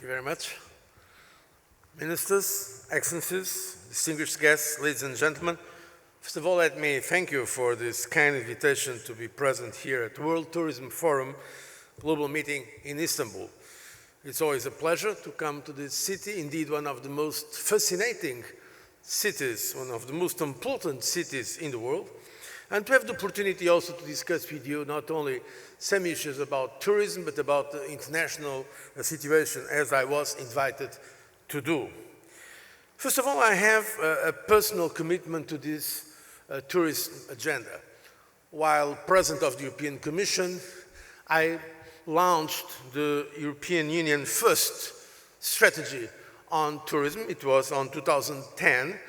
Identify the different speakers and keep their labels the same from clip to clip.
Speaker 1: you very much. Ministers, Excellencies, distinguished guests, ladies and gentlemen, first of all, let me thank you for this kind invitation to be present here at the World Tourism Forum global meeting in Istanbul. It's always a pleasure to come to this city, indeed one of the most fascinating cities, one of the most important cities in the world, and to have the opportunity also to discuss with you not only some issues about tourism, but about the international situation, as I was invited to do. First of all, I have a personal commitment to this tourist agenda. While President of the European Commission, I launched the European Union first strategy on tourism. It was on 2010,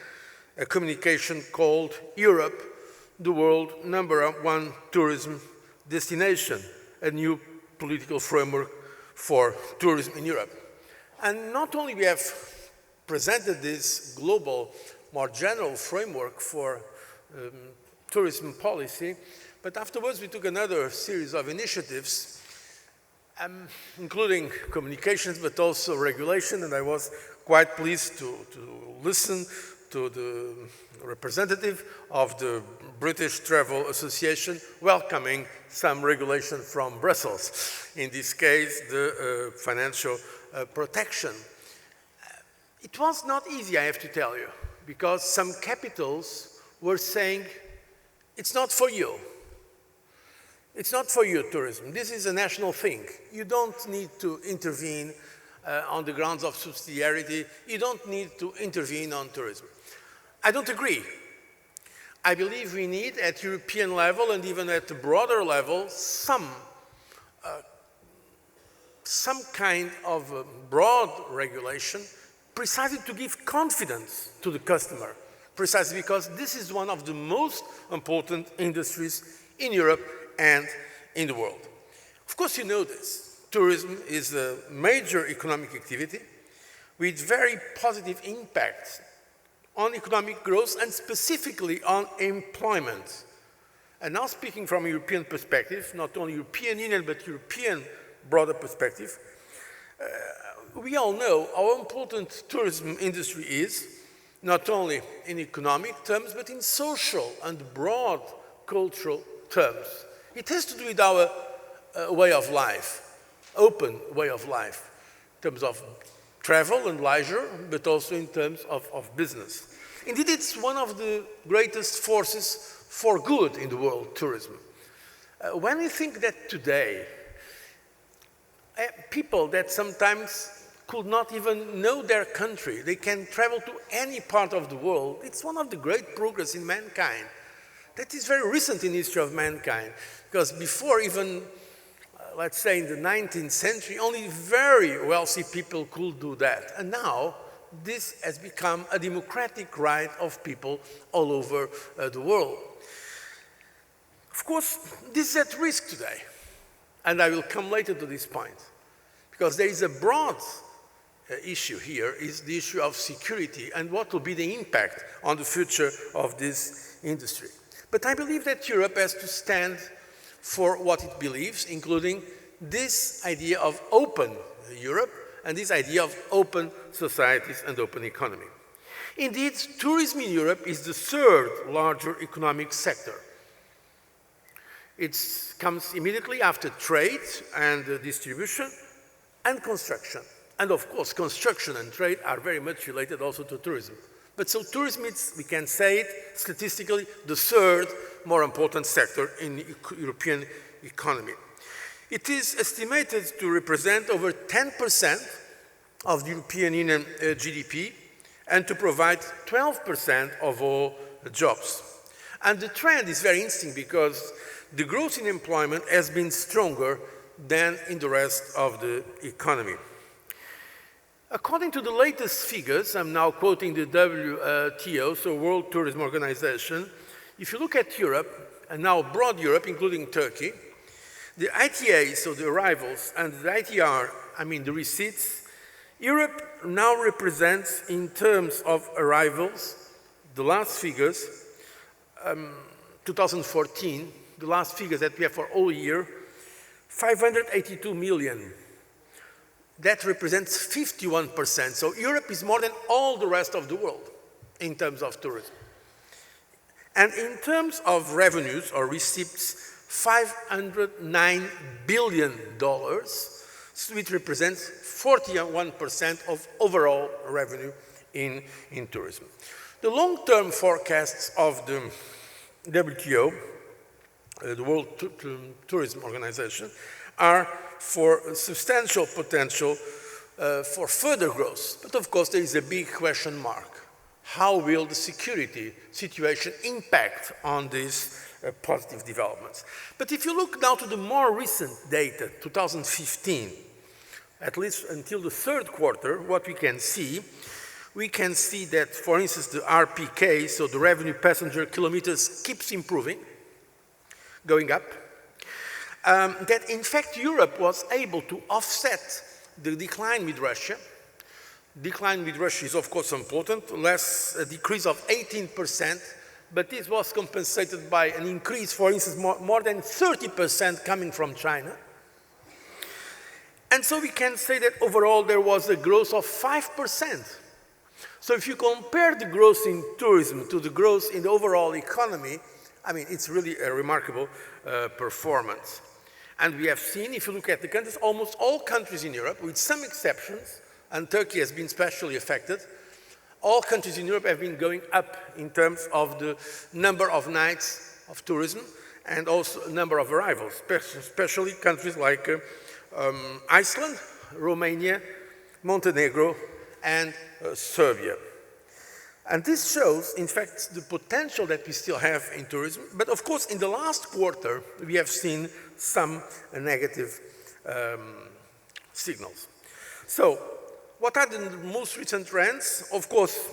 Speaker 1: a communication called Europe, the world #1 tourism destination, a new political framework for tourism in Europe. And not only we have presented this global, more general framework for tourism policy, but afterwards we took another series of initiatives, including communications, but also regulation, and I was quite pleased to listen to the representative of the British Travel Association welcoming some regulation from Brussels, in this case the financial protection. It was not easy, I have to tell you, because some capitals were saying, it's not for you. It's not for you, tourism. This is a national thing. You don't need to intervene on the grounds of subsidiarity. You don't need to intervene on tourism. I don't agree. I believe we need, at European level and even at a broader level, some kind of broad regulation precisely to give confidence to the customer, precisely because this is one of the most important industries in Europe and in the world. Of course, you know this. Tourism is a major economic activity with very positive impact on economic growth and specifically on employment. And now speaking from a European perspective, not only European Union, but European broader perspective, we all know how important tourism industry is, not only in economic terms, but in social and broad cultural terms. It has to do with our way of life, open way of life, in terms of travel and leisure, but also in terms of business. Indeed, it's one of the greatest forces for good in the world, tourism. When we think that today, people that sometimes could not even know their country, they can travel to any part of the world, it's one of the great progress in mankind. That is very recent in the history of mankind, because before even, let's say in the 19th century, only very wealthy people could do that. And now, this has become a democratic right of people all over the world. Of course, this is at risk today, and I will come later to this point, because there is a broad issue here, is the issue of security and what will be the impact on the future of this industry. But I believe that Europe has to stand for what it believes, including this idea of open Europe and this idea of open societies and open economy. Indeed, tourism in Europe is the third larger economic sector. It comes immediately after trade and distribution and construction. And of course, construction and trade are very much related also to tourism. But so tourism is, we can say it statistically, the third more important sector in the European economy. It is estimated to represent over 10% of the European Union GDP and to provide 12% of all jobs. And the trend is very interesting because the growth in employment has been stronger than in the rest of the economy. According to the latest figures, I'm now quoting the WTO, so World Tourism Organization, if you look at Europe, and now broad Europe, including Turkey, the ITA, so the arrivals, and the ITR, I mean the receipts, Europe now represents, in terms of arrivals, the last figures, 2014, the last figures that we have for all year, 582 million that represents 51%. So Europe is more than all the rest of the world in terms of tourism. And in terms of revenues or receipts, $509 billion, which represents 41% of overall revenue in tourism. The long-term forecasts of the WTO, the World Tourism Organization, are for substantial potential for further growth. But of course, there is a big question mark. How will the security situation impact on these positive developments? But if you look now to the more recent data, 2015, at least until the third quarter, what we can see that, for instance, the RPK, so the revenue passenger kilometers, keeps improving, going up. That in fact Europe was able to offset the decline with Russia. Decline with Russia is of course important, a decrease of 18%, but this was compensated by an increase, for instance, more than 30% coming from China. And so we can say that overall there was a growth of 5%. So if you compare the growth in tourism to the growth in the overall economy, I mean, it's really a remarkable performance. And we have seen, if you look at the countries, almost all countries in Europe, with some exceptions, and Turkey has been especially affected, all countries in Europe have been going up in terms of the number of nights of tourism and also number of arrivals, especially countries like Iceland, Romania, Montenegro, and Serbia. And this shows, in fact, the potential that we still have in tourism. But of course, in the last quarter, we have seen some negative signals. So, what are the most recent trends? Of course,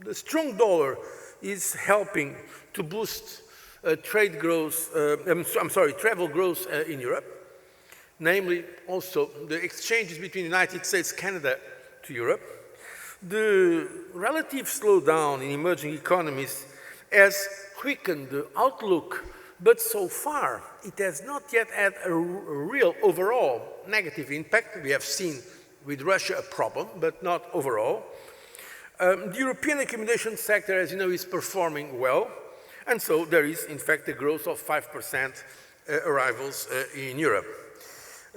Speaker 1: the strong dollar is helping to boost travel growth in Europe, namely also the exchanges between the United States, Canada to Europe. The relative slowdown in emerging economies has quickened the outlook, but so far it has not yet had a real overall negative impact. We have seen with Russia a problem, but not overall. The European accommodation sector, as you know, is performing well, and so there is, in fact, a growth of 5% arrivals in Europe.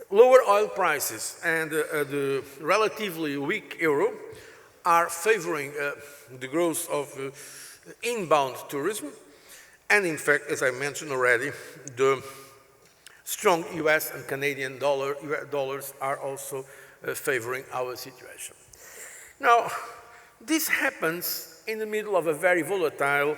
Speaker 1: Lower oil prices and the relatively weak euro are favoring the growth of inbound tourism, and in fact, as I mentioned already, the strong US and Canadian dollars are also favoring our situation. Now, this happens in the middle of a very volatile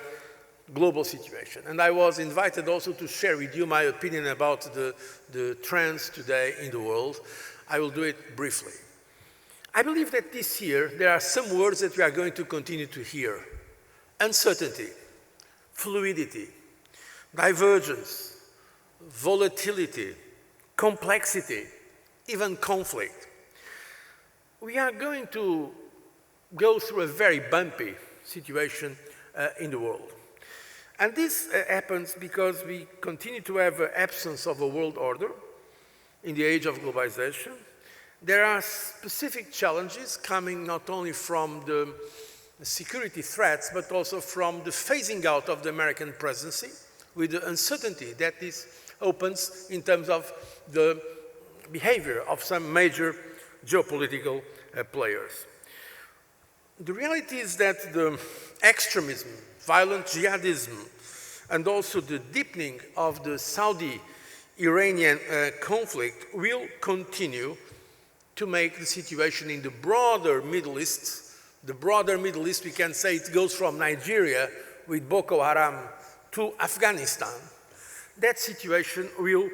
Speaker 1: global situation, and I was invited also to share with you my opinion about the trends today in the world. I will do it briefly. I believe that this year there are some words that we are going to continue to hear: uncertainty, fluidity, divergence, volatility, complexity, even conflict. We are going to go through a very bumpy situation in the world. And this happens because we continue to have an absence of a world order in the age of globalization. There are specific challenges coming not only from the security threats, but also from the phasing out of the American presidency, with the uncertainty that this opens in terms of the behavior of some major geopolitical players. The reality is that the extremism, violent jihadism, and also the deepening of the Saudi-Iranian conflict will continue to make the situation in the broader Middle East, we can say it goes from Nigeria with Boko Haram to Afghanistan. That situation will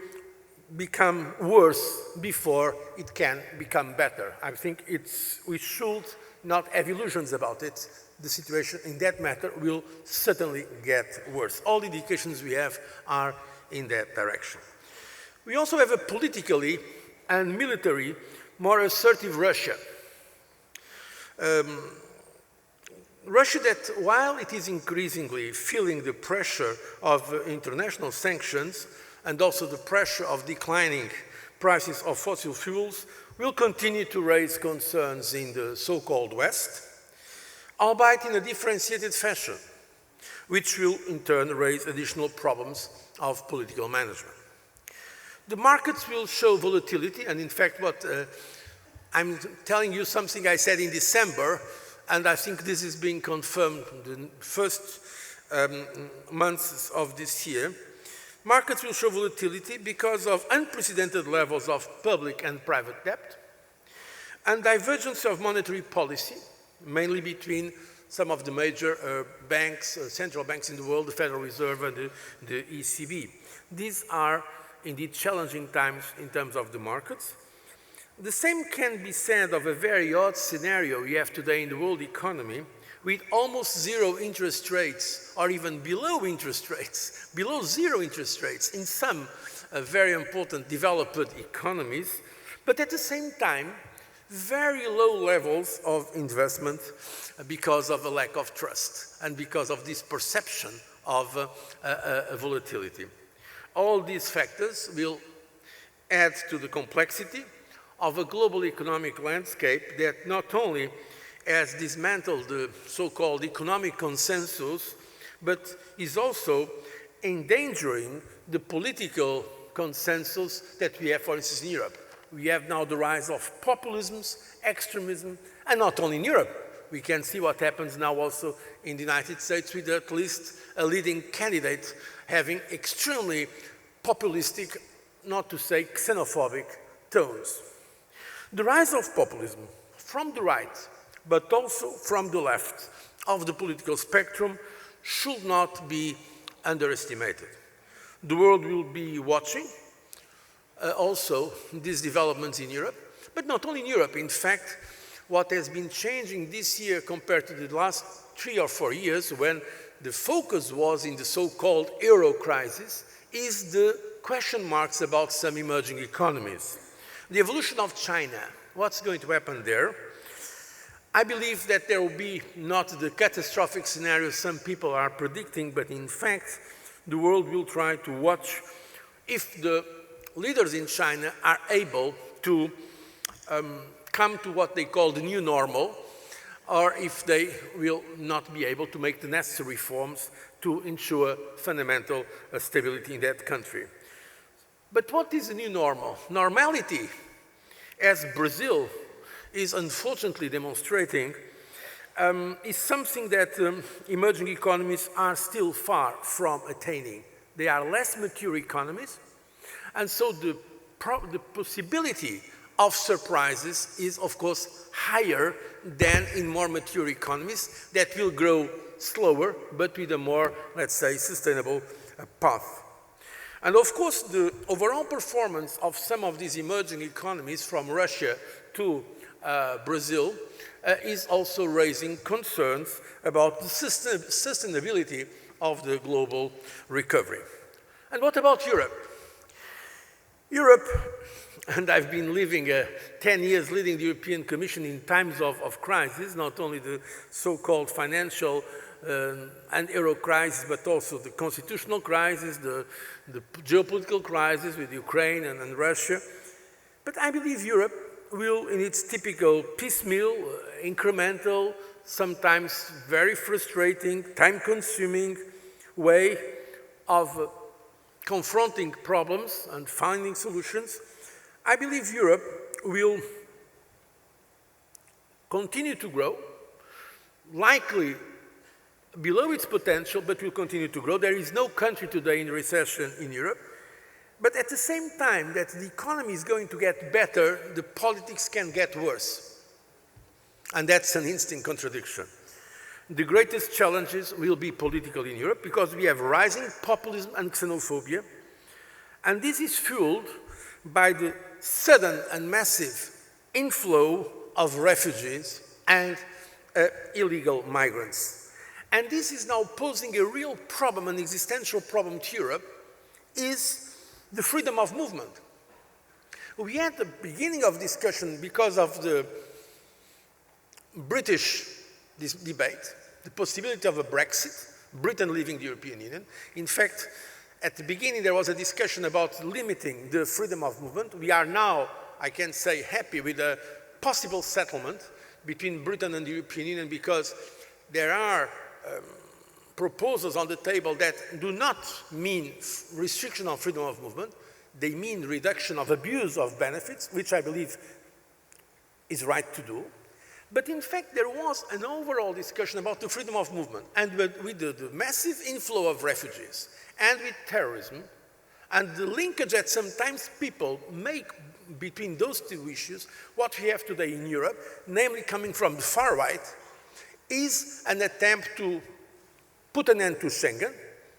Speaker 1: become worse before it can become better. I think we should not have illusions about it. The situation in that matter will certainly get worse. All the indications we have are in that direction. We also have a politically and militarily more assertive Russia. Russia that, while it is increasingly feeling the pressure of international sanctions and also the pressure of declining prices of fossil fuels will continue to raise concerns in the so-called West, albeit in a differentiated fashion, which will in turn raise additional problems of political management. The markets will show volatility, and in fact I'm telling you something I said in December, and I think this is being confirmed in the first months of this year. Markets will show volatility because of unprecedented levels of public and private debt and divergence of monetary policy, mainly between some of the major banks, central banks in the world, the Federal Reserve and the ECB. These are indeed challenging times in terms of the markets. The same can be said of a very odd scenario we have today in the world economy, with almost zero interest rates, or even below interest rates, below zero interest rates in some very important developed economies, but at the same time, very low levels of investment because of a lack of trust and because of this perception of volatility. All these factors will add to the complexity of a global economic landscape that not only has dismantled the so-called economic consensus, but is also endangering the political consensus that we have, for instance, in Europe. We have now the rise of populisms, extremism, and not only in Europe. We can see what happens now also in the United States with at least a leading candidate having extremely populistic, not to say xenophobic, tones. The rise of populism from the right, but also from the left of the political spectrum should not be underestimated. The world will be watching also these developments in Europe, but not only in Europe. In fact, what has been changing this year compared to the last 3 or 4 years when the focus was in the so-called euro crisis is the question marks about some emerging economies. The evolution of China, what's going to happen there? I believe that there will be not the catastrophic scenario some people are predicting, but in fact, the world will try to watch if the leaders in China are able to come to what they call the new normal, or if they will not be able to make the necessary reforms to ensure fundamental stability in that country. But what is the new normal? Normality, as Brazil is unfortunately demonstrating, is something that emerging economies are still far from attaining. They are less mature economies, and so the possibility of surprises is, of course, higher than in more mature economies that will grow slower, but with a more, let's say, sustainable path. And of course, the overall performance of some of these emerging economies, from Russia to Brazil, is also raising concerns about the sustainability of the global recovery. And what about Europe? Europe, and I've been living 10 years leading the European Commission in times of crisis, not only the so-called financial and euro crisis, but also the constitutional crisis, the geopolitical crisis with Ukraine and Russia. But I believe Europe will, in its typical piecemeal, incremental, sometimes very frustrating, time-consuming way of confronting problems and finding solutions, I believe Europe will continue to grow, likely below its potential, but will continue to grow. There is no country today in recession in Europe. But at the same time that the economy is going to get better, the politics can get worse. And that's an instant contradiction. The greatest challenges will be political in Europe because we have rising populism and xenophobia. And this is fueled by the sudden and massive inflow of refugees and illegal migrants. And this is now posing a real problem, an existential problem to Europe, is the freedom of movement. We had the beginning of discussion because of the British debate, the possibility of a Brexit, Britain leaving the European Union. In fact, At the beginning, there was a discussion about limiting the freedom of movement. We are now, I can say, happy with a possible settlement between Britain and the European Union because there are proposals on the table that do not mean restriction of freedom of movement. They mean reduction of abuse of benefits, which I believe is right to do. But in fact, there was an overall discussion about the freedom of movement. And with the massive inflow of refugees and with terrorism and the linkage that sometimes people make between those two issues, what we have today in Europe, namely coming from the far right, is an attempt to put an end to Schengen,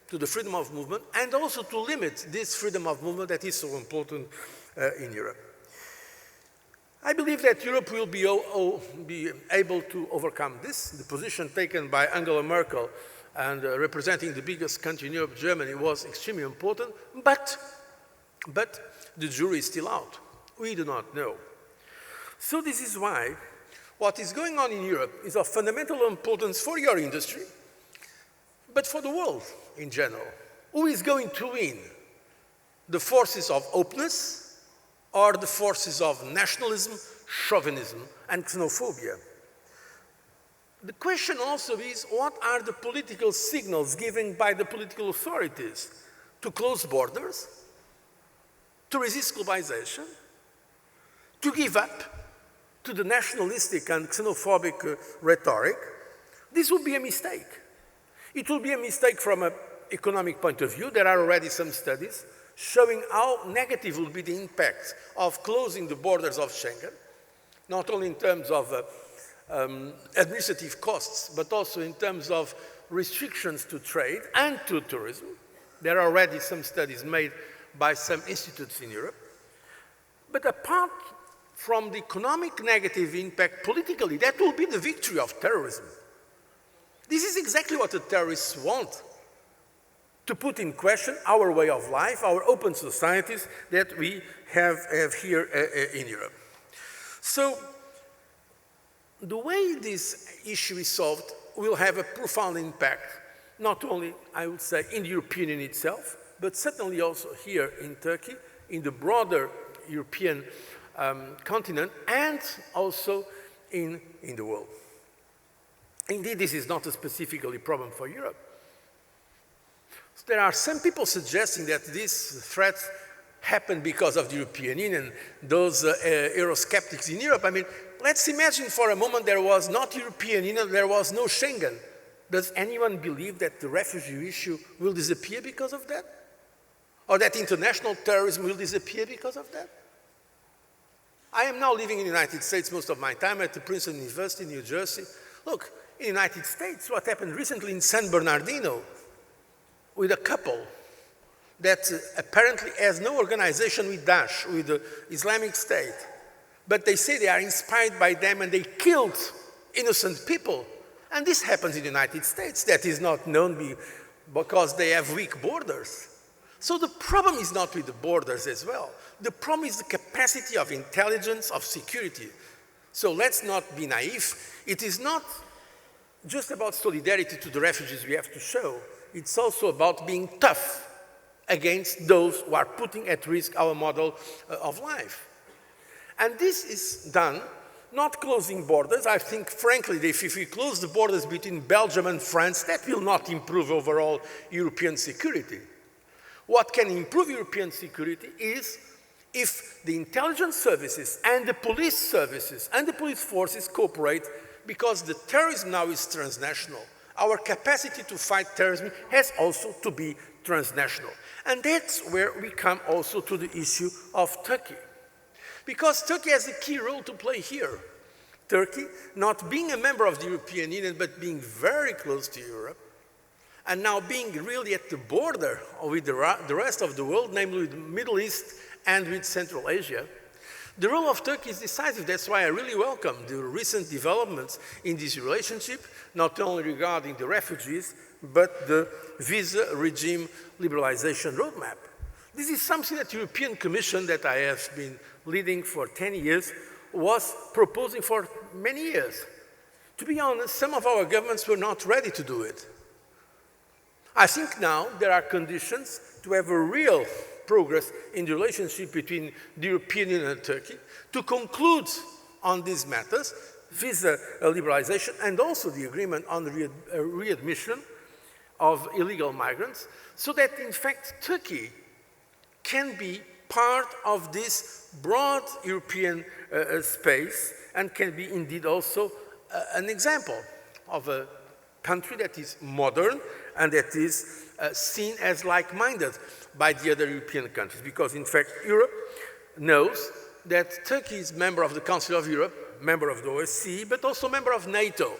Speaker 1: to the freedom of movement, and also to limit this freedom of movement that is so important in Europe. I believe that Europe will be able to overcome this. The position taken by Angela Merkel and representing the biggest country in Europe, Germany, was extremely important, but the jury is still out. We do not know. So this is why what is going on in Europe is of fundamental importance for your industry, but for the world in general. Who is going to win? The forces of openness or the forces of nationalism, chauvinism, and xenophobia? The question also is, what are the political signals given by the political authorities to close borders, to resist globalization, to give up to the nationalistic and xenophobic rhetoric? This would be a mistake. It will be a mistake from an economic point of view. There are already some studies showing how negative will be the impact of closing the borders of Schengen, not only in terms of administrative costs, but also in terms of restrictions to trade and to tourism. There are already some studies made by some institutes in Europe. But apart from the economic negative impact politically, that will be the victory of terrorism. This is exactly what the terrorists want, to put in question our way of life, our open societies that we have here in Europe. So the way this issue is solved will have a profound impact, not only, I would say, in the European Union itself, but certainly also here in Turkey, in the broader European continent, and also in the world. Indeed, this is not a specifically problem for Europe. So there are some people suggesting that these threats happen because of the European Union, those Eurosceptics in Europe. I mean, let's imagine for a moment there was not European Union, there was no Schengen. Does anyone believe that the refugee issue will disappear because of that? Or that international terrorism will disappear because of that? I am now living in the United States most of my time at the Princeton University in New Jersey. Look, in the United States, what happened recently in San Bernardino with a couple that apparently has no organization with Daesh, with the Islamic State, but they say they are inspired by them and they killed innocent people. And this happens in the United States. That is not known because they have weak borders. So the problem is not with the borders as well. The problem is the capacity of intelligence, of security. So let's not be naive. It is not just about solidarity to the refugees we have to show. It's also about being tough against those who are putting at risk our model of life. And this is done not closing borders. I think, frankly, if we close the borders between Belgium and France, that will not improve overall European security. What can improve European security is if the intelligence services and the police services and the police forces cooperate, because the terrorism now is transnational. Our capacity to fight terrorism has also to be transnational. And that's where we come also to the issue of Turkey. Because Turkey has a key role to play here. Turkey, not being a member of the European Union, but being very close to Europe, and now being really at the border with the rest of the world, namely with the Middle East and with Central Asia, the role of Turkey is decisive. That's why I really welcome the recent developments in this relationship, not only regarding the refugees, but the visa regime liberalization roadmap. This is something that the European Commission, that I have been leading for 10 years, was proposing for many years. To be honest, some of our governments were not ready to do it. I think now there are conditions to have a real progress in the relationship between the European Union and Turkey, to conclude on these matters, visa liberalization, and also the agreement on the readmission of illegal migrants, so that in fact Turkey can be part of this broad European space and can be indeed also an example of a country that is modern and that is seen as like-minded by the other European countries. Because in fact Europe knows that Turkey is member of the Council of Europe, member of the OSCE, but also member of NATO.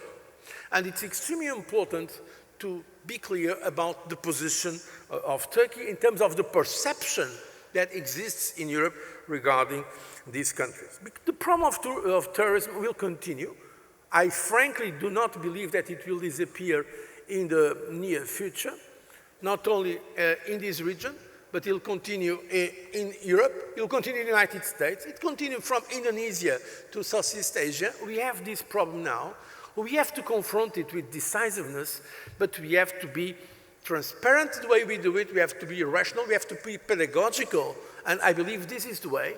Speaker 1: And it's extremely important to be clear about the position of Turkey in terms of the perception that exists in Europe regarding these countries. The problem of terrorism will continue. I frankly do not believe that it will disappear in the near future, not only in this region, but it will continue in Europe, it will continue in the United States, it will continue from Indonesia to Southeast Asia. We have this problem now. We have to confront it with decisiveness, but we have to be transparent the way we do it, we have to be rational, we have to be pedagogical, and I believe this is the way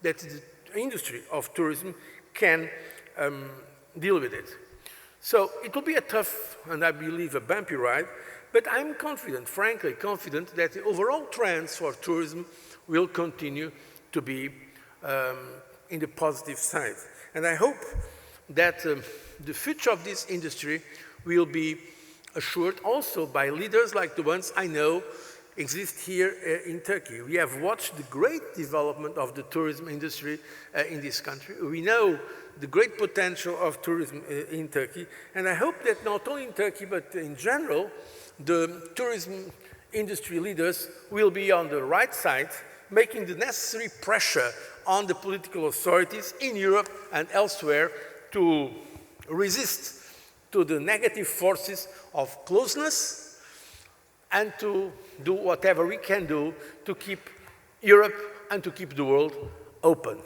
Speaker 1: that the industry of tourism can deal with it. So it will be a tough, and I believe a bumpy ride, but I'm confident, frankly confident, that the overall trends for tourism will continue to be in the positive side. And I hope that the future of this industry will be assured also by leaders like the ones I know exist here in Turkey. We have watched the great development of the tourism industry in this country. We know the great potential of tourism in Turkey, and I hope that not only in Turkey but in general, the tourism industry leaders will be on the right side, making the necessary pressure on the political authorities in Europe and elsewhere to resist to the negative forces of closeness and to do whatever we can do to keep Europe and to keep the world open.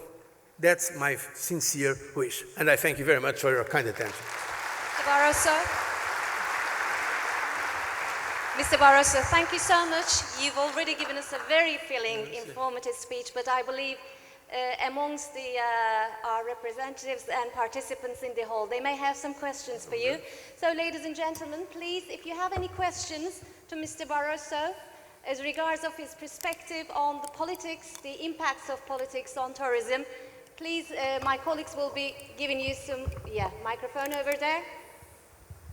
Speaker 1: That's my sincere wish. And I thank you very much for your kind attention.
Speaker 2: Mr. Barroso. Mr. Barroso, thank you so much. You've already given us a very filling, informative speech, but I believe amongst our representatives and participants in the hall, they may have some questions for you. So, ladies and gentlemen, please, if you have any questions to Mr. Barroso as regards of his perspective on the politics, the impacts of politics on tourism, please, my colleagues will be giving you some, microphone over there.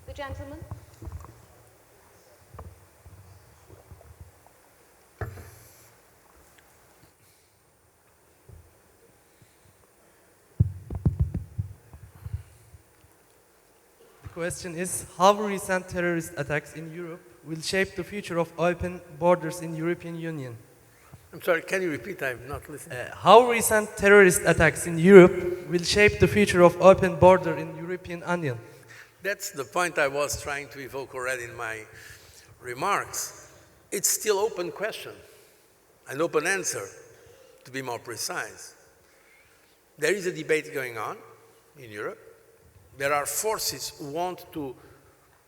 Speaker 2: The gentleman.
Speaker 3: The question is, how recent terrorist attacks in Europe will shape the future of open borders in European Union?
Speaker 1: I'm sorry, can you repeat? I'm not listening.
Speaker 3: How recent terrorist attacks in Europe will shape the future of open border in European Union?
Speaker 1: That's the point I was trying to evoke already in my remarks. It's still open question, an open answer, to be more precise. There is a debate going on in Europe. There are forces who want to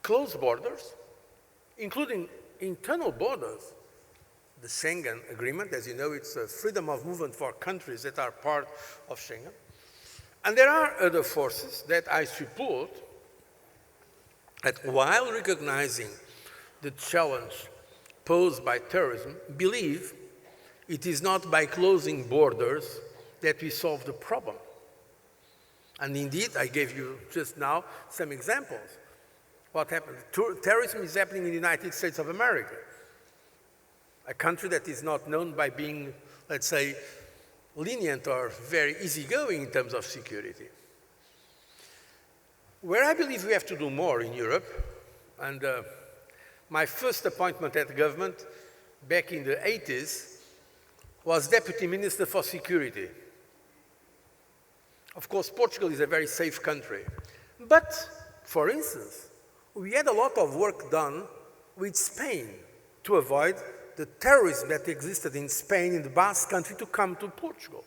Speaker 1: close borders, including internal borders. The Schengen Agreement, as you know, it's a freedom of movement for countries that are part of Schengen. And there are other forces that I support that, while recognizing the challenge posed by terrorism, believe it is not by closing borders that we solve the problem. And indeed, I gave you just now some examples. What happened? Terrorism is happening in the United States of America, a country that is not known by being, let's say, lenient or very easygoing in terms of security. Where I believe we have to do more in Europe, and my first appointment at the government back in the 80s was Deputy Minister for Security. Of course, Portugal is a very safe country. But, for instance, we had a lot of work done with Spain to avoid the terrorism that existed in Spain, in the Basque Country, to come to Portugal.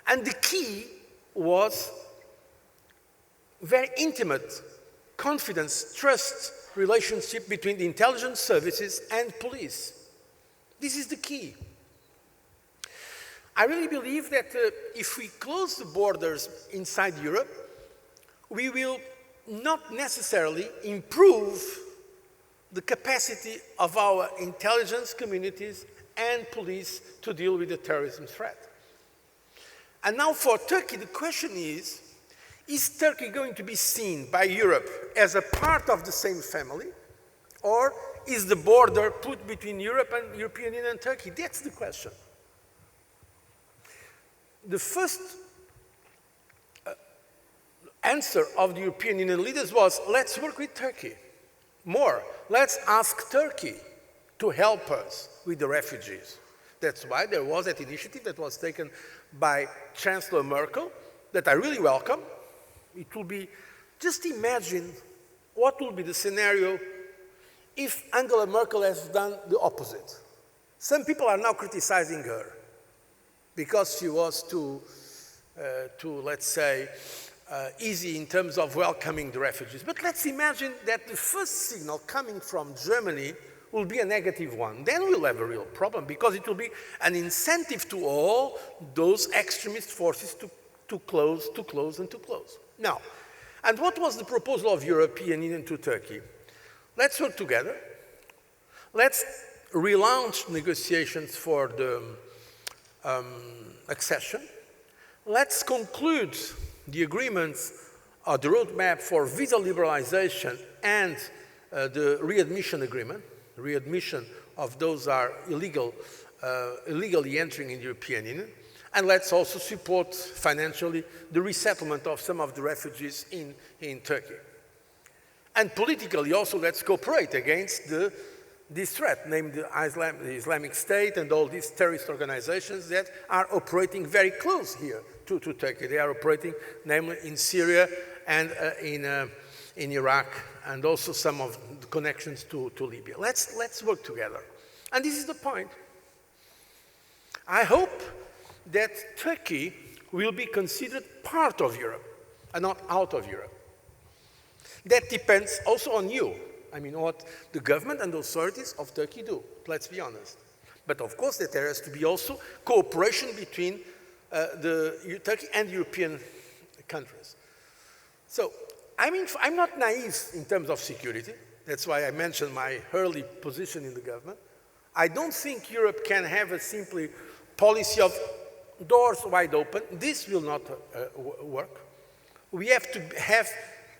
Speaker 1: And the key was very intimate confidence, trust relationship between the intelligence services and police. This is the key. I really believe that if we close the borders inside Europe, we will not necessarily improve the capacity of our intelligence communities and police to deal with the terrorism threat. And now for Turkey, the question is Turkey going to be seen by Europe as a part of the same family, or is the border put between Europe and European Union and Turkey? That's the question. The first answer of the European Union leaders was, let's work with Turkey more. Let's ask Turkey to help us with the refugees. That's why there was that initiative that was taken by Chancellor Merkel that I really welcome. It will be, just imagine what will be the scenario if Angela Merkel has done the opposite. Some people are now criticizing her because she was too, let's say, easy in terms of welcoming the refugees. But let's imagine that the first signal coming from Germany will be a negative one. Then we'll have a real problem because it will be an incentive to all those extremist forces to close. Now, and what was the proposal of European Union to Turkey? Let's work together. Let's relaunch negotiations for the accession. Let's conclude the agreements, the roadmap for visa liberalization and the readmission agreement, readmission of those who are illegally entering in the European Union. And let's also support financially the resettlement of some of the refugees in Turkey. And politically also, let's cooperate against this threat, named the Islamic State and all these terrorist organizations that are operating very close here to Turkey. They are operating, namely in Syria and in Iraq, and also some of the connections to Libya. Let's work together. And this is the point. I hope that Turkey will be considered part of Europe and not out of Europe. That depends also on you. I mean, what the government and the authorities of Turkey do, let's be honest. But of course, that there has to be also cooperation between Turkey and European countries. So, I mean, I'm not naive in terms of security. That's why I mentioned my early position in the government. I don't think Europe can have a simply policy of doors wide open. This will not work. We have to have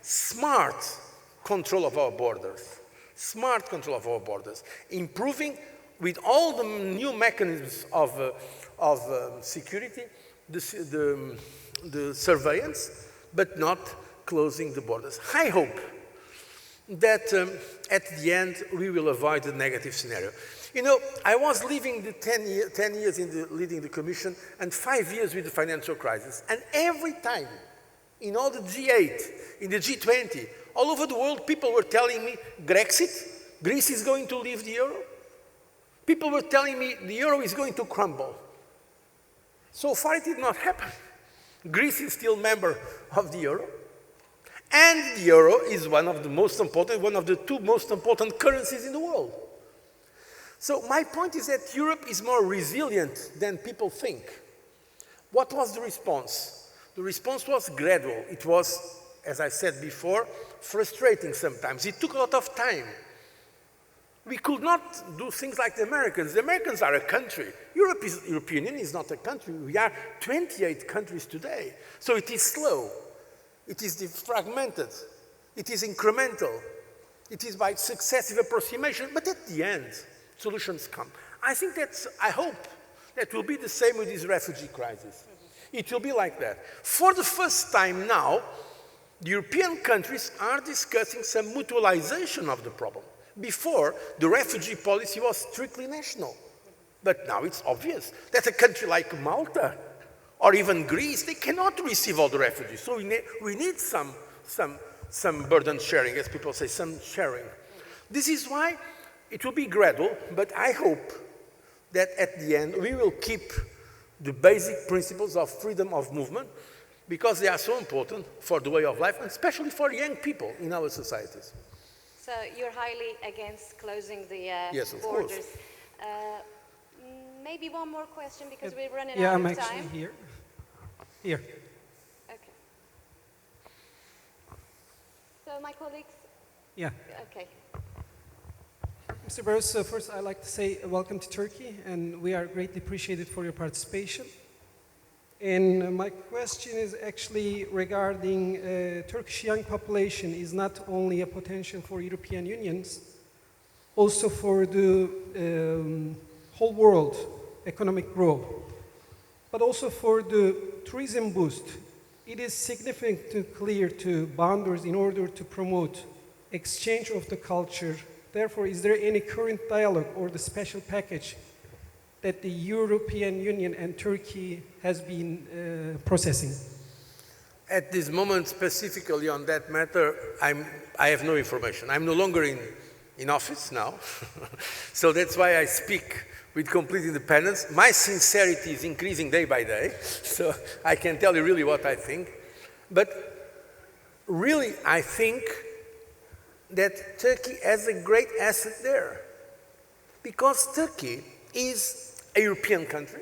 Speaker 1: smart control of our borders, smart control of our borders, improving with all the new mechanisms of security, the surveillance, but not closing the borders. I hope that at the end we will avoid the negative scenario. You know, I was living the 10 years leading the Commission and 5 years with the financial crisis. And every time, in all the G8, in the G20, all over the world, people were telling me, Grexit, Greece is going to leave the euro. People were telling me the euro is going to crumble. So far, it did not happen. Greece is still a member of the euro. And the euro is one of the two most important currencies in the world. So my point is that Europe is more resilient than people think. What was the response? The response was gradual. It was, as I said before, frustrating sometimes. It took a lot of time. We could not do things like the Americans. The Americans are a country. European Union is not a country. We are 28 countries today. So it is slow. It is fragmented. It is incremental. It is by successive approximation. But at the end, solutions come. I hope that will be the same with this refugee crisis. It will be like that. For the first time now, the European countries are discussing some mutualization of the problem. Before, the refugee policy was strictly national. But now it's obvious that a country like Malta or even Greece, they cannot receive all the refugees. So we need some burden sharing, as people say, some sharing. This is why it will be gradual, but I hope that at the end we will keep the basic principles of freedom of movement because they are so important for the way of life, and especially for young people in our societies.
Speaker 2: So you're highly against closing the
Speaker 1: Yes, of
Speaker 2: borders.
Speaker 1: course.
Speaker 2: Maybe one more question because we're running
Speaker 4: Yeah,
Speaker 2: out
Speaker 4: I'm
Speaker 2: of time.
Speaker 4: actually here. Here.
Speaker 2: Okay. So my colleagues,
Speaker 4: Yeah.
Speaker 2: okay.
Speaker 4: Mr. Barroso, first I'd like to say welcome to Turkey, and we are greatly appreciated for your participation. And my question is actually regarding Turkish young population is not only a potential for European Unions, also for the whole world economic growth, but also for the tourism boost. It is significantly clear to boundaries in order to promote exchange of the culture. Therefore, is there any current dialogue or the special package that the European Union and Turkey has been processing?
Speaker 1: At this moment, specifically on that matter, I have no information. I'm no longer in office now, so that's why I speak with complete independence. My sincerity is increasing day by day, so I can tell you really what I think. But really, I think that Turkey has a great asset there, because Turkey is a European country,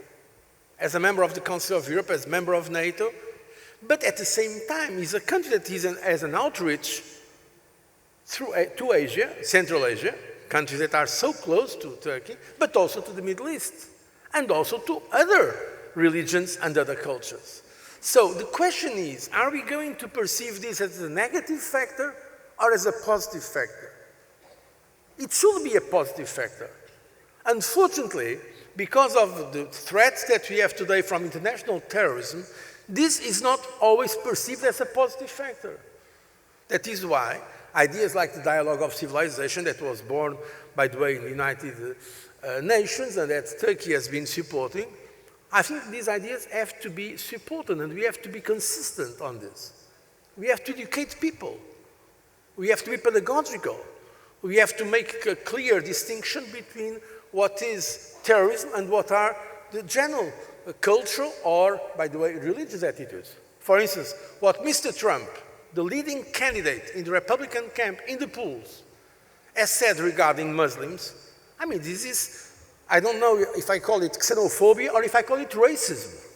Speaker 1: as a member of the Council of Europe, as a member of NATO, but at the same time is a country that has an outreach to Asia, Central Asia, countries that are so close to Turkey, but also to the Middle East, and also to other religions and other cultures. So the question is, are we going to perceive this as a negative factor or as a positive factor? It should be a positive factor. Unfortunately, because of the threats that we have today from international terrorism, this is not always perceived as a positive factor. That is why ideas like the dialogue of civilization that was born, by the way, in the United Nations and that Turkey has been supporting, I think these ideas have to be supported and we have to be consistent on this. We have to educate people. We have to be pedagogical. We have to make a clear distinction between what is terrorism and what are the general cultural or, by the way, religious attitudes. For instance, what Mr. Trump, the leading candidate in the Republican camp in the polls, has said regarding Muslims, I mean, this is, I don't know if I call it xenophobia or if I call it racism.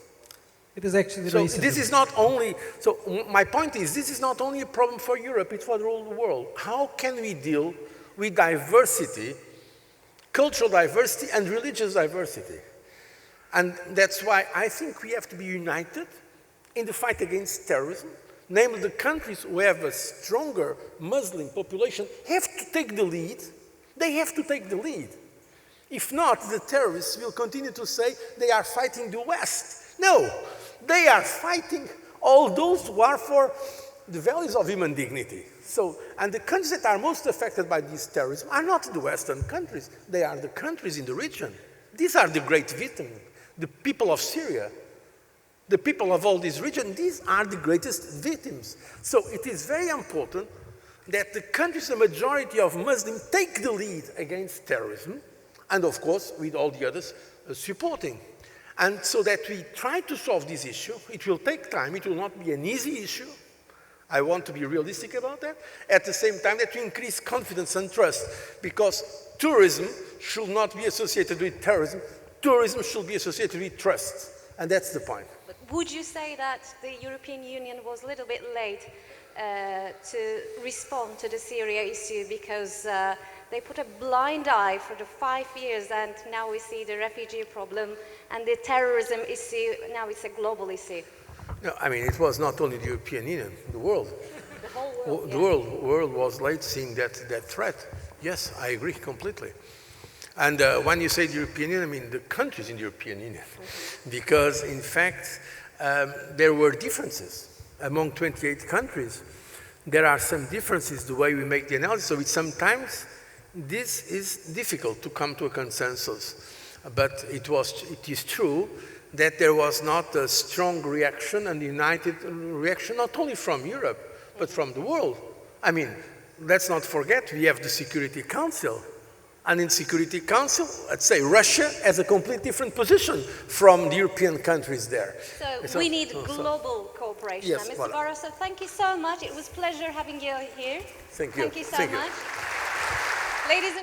Speaker 4: It is actually
Speaker 1: So
Speaker 4: racism.
Speaker 1: this is not only, so my point is, this is not only a problem for Europe, it's for the whole world. How can we deal with diversity, cultural diversity and religious diversity? And that's why I think we have to be united in the fight against terrorism. Namely, the countries who have a stronger Muslim population have to take the lead. They have to take the lead. If not, the terrorists will continue to say they are fighting the West. No, they are fighting all those who are for the values of human dignity. So, and the countries that are most affected by this terrorism are not the Western countries. They are the countries in the region. These are the great victims. The people of Syria, the people of all this region, these are the greatest victims. So it is very important that the countries, the majority of Muslims, take the lead against terrorism, and of course, with all the others supporting. And so that we try to solve this issue. It will take time, it will not be an easy issue. I want to be realistic about that. At the same time, that we increase confidence and trust, because tourism should not be associated with terrorism. Tourism should be associated with trust, and that's the point.
Speaker 2: But would you say that the European Union was a little bit late to respond to the Syria issue because they put a blind eye for the 5 years and now we see the refugee problem and the terrorism issue, now it's a global issue?
Speaker 1: No, I mean, it was not only the European Union, the world.
Speaker 2: The whole world,
Speaker 1: The world was late seeing that threat. Yes, I agree completely. And when you say the European Union, I mean the countries in the European Union. Because, in fact, there were differences among 28 countries. There are some differences the way we make the analysis, so sometimes this is difficult to come to a consensus. But it is true that there was not a strong reaction and united reaction, not only from Europe, but from the world. I mean, let's not forget, we have the Security Council. And in Security Council, let's say Russia has a completely different position from the European countries there.
Speaker 2: So we need global cooperation.
Speaker 1: Yes,
Speaker 2: Mr.
Speaker 1: voilà.
Speaker 2: Barroso, thank you so much. It was a pleasure having you here.
Speaker 1: Thank you.
Speaker 2: Thank you so
Speaker 1: Thank you.
Speaker 2: much. Ladies and